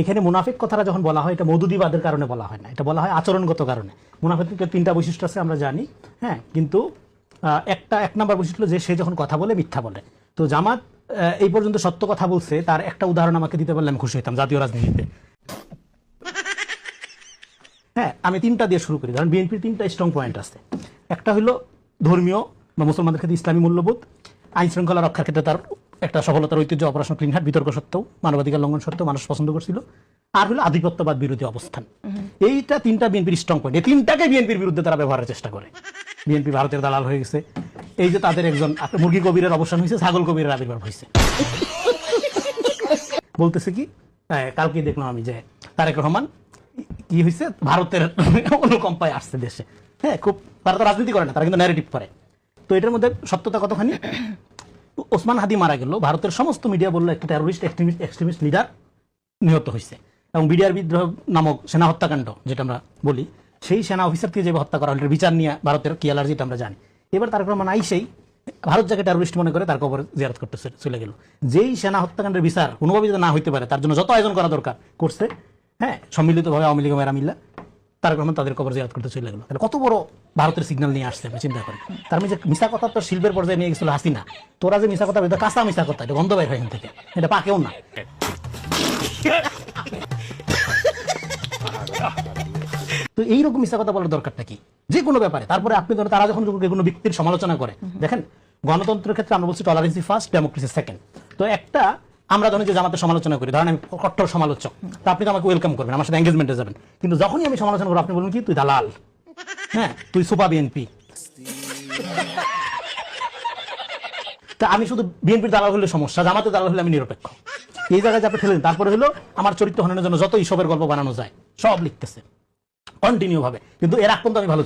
এখানে মুনাফিক কথাটা যখন বলা হয় এটা মওদুদিবাদের কারণে বলা হয় না, এটা বলা হয় আচরণগত কারণে। মুনাফিকের 3টা বৈশিষ্ট্য আছে আমরা জানি, হ্যাঁ, কিন্তু এক নাম্বার বৈশিষ্ট্য যে সে যখন কথা বলে মিথ্যা বলে। তো জামাত এই পর্যন্ত সত্য কথা বলছে, তার একটা উদাহরণ আমাকে দিতে পারলে আমি খুশি হতাম জাতীয় রাজনীতিতে। হ্যাঁ, আমি 3টা দিয়ে শুরু করি। কারণ বিএনপির 3টা স্ট্রং পয়েন্ট আছে। একটা হলো ধর্মীয় বা মুসলমানদের ক্ষেত্রে ইসলামী মূল্যবোধ, আইন শৃঙ্খলা রক্ষার ক্ষেত্রে তার একটা সফলতার ঐতিহ্য, অপারেশন ক্লিন হার্ট, বিতর্ক সত্ত্বেও মানবাধিকার লঙ্ঘন সত্ত্বেও মানুষ পছন্দ করছিল। আর হলো আধিপত্যবাদ বিরোধী অবস্থান। এইটা 3টা বিএনপির স্ট্রং পয়েন্ট। এই 3টাকে বিএনপির বিরুদ্ধে তারা ব্যবহারের চেষ্টা করে। বিএনপি ভারতের দালাল হয়ে গেছে, এই যে তাদের একজন মুরগি কবিরের অবসান হয়েছে, ছাগল কবিরের আবির্ভাব হয়েছে। বলতেছে কি, কালকে দেখলাম আমি যে তারেক রহমান কি হয়েছে, ভারতের অনুকম্পায় আসছে দেশে। হ্যাঁ, খুব, তারা তো রাজনীতি করে না, তারা কিন্তু ন্যারেটিভ করে। তো এটার মধ্যে সত্যতা কতখানি? ওসমান হাদি মারা গেল, ভারতের সমস্ত মিডিয়া বললো একটা টেরোরিস্ট এক্সট্রিমিস্ট লিডার নিহত হয়েছে, এবং বিডিআর বিদ্রোহ নামক সেনা হত্যাকাণ্ড যেটা আমরা বলি, সেই সেনা অফিসারকে যে হত্যা করা হল, বিচার নিয়ে ভারতের কি অ্যালার্জিটা আমরা জানি। এবার তারেক রহমান আইসেই ভারত যাকে টেরোরিস্ট মনে করে তার কবর জিয়ারত করতে চলে গেল। যেই সেনা হত্যাকাণ্ডের বিচার কোনোভাবে যদি না হইতে পারে, তার জন্য যত আয়োজন করা দরকার করছে, হ্যাঁ, সম্মিলিতভাবে আওয়ামী লীগ মেরা মিল্লা, তারেক রহমান তাদের কবর জিয়ারত করতে চলে গেল। তাহলে কত বড় ভারতের সিগন্যাল নিয়ে আসছে আপনি চিন্তা করেন। তার মানে যে মিশা কথা তো শিল্পের পর্যায়ে নিয়ে গেছিল হাসিনা, তোরা যে মিশা কথা, এটা কাঁচা মিশা কথা, এটা গন্ধ বাইর হয় এখান থেকে, এটা পাকেও না। তো এইরকম মিশা কথা বলার দরকারটা কি যে কোনো ব্যাপারে? তারপরে আপনি ধরেন তারা যখন কোনো ব্যক্তির সমালোচনা করে, দেখেন গণতন্ত্রের ক্ষেত্রে আমরা বলছি টলারেন্সি ফার্স্ট, ডেমোক্রেসি সেকেন্ড। তো একটা আমরা ধরেন যে জামাতের সমালোচনা করি, ধরেন আমি কট্টর সমালোচক, তো আপনি তো আমাকে ওয়েলকাম করবেন, আমার সাথে এঙ্গেজমেন্টে যাবেন। কিন্তু যখনই আমি সমালোচনা করবো আপনি বলুন কি, তুই দালাল, হ্যাঁ, তুই সুপা বিএনপি। তা আমি শুধু বিএনপির দালাল হলে সমস্যা, জামাতের দালাল হলে আমি নিরপেক্ষ। এই জায়গায় আপনি ঠেলেন। তারপরে হলো আমার চরিত্র হননের জন্য যত ইসবের গল্প বানানো যায় সব লিখতেছে কন্টিনিউ ভাবে। কিন্তু এর আগ পর্যন্ত আমি ভালো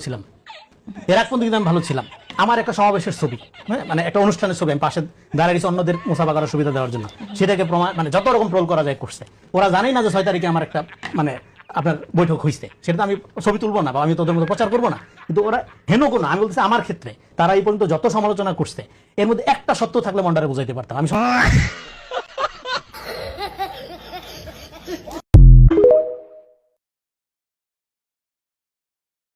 ছিলাম, আমার একটা সমাবেশের ছবি, হ্যাঁ, মানে একটা অনুষ্ঠানের ছবি, আমি পাশে দাঁড়িয়েছি অন্যদের মুসাফা করার সুবিধা দেওয়ার জন্য, সেটাকে প্রমাণ, মানে যত রকম ট্রোল করা যায় করছে। ওরা জানেই না যে 6 তারিখে আমার একটা মানে আপনার বৈঠক হয়েছে, সেটা তো আমি ছবি তুলবো না বা আমি তোদের মধ্যে প্রচার করবো না। কিন্তু ওরা হেন কোনো, আমি বলতেছি আমার ক্ষেত্রে তারা এই পর্যন্ত যত সমালোচনা করছে এর মধ্যে একটা সত্য থাকলে মন্ডারে বুঝাইতে পারতাম আমি।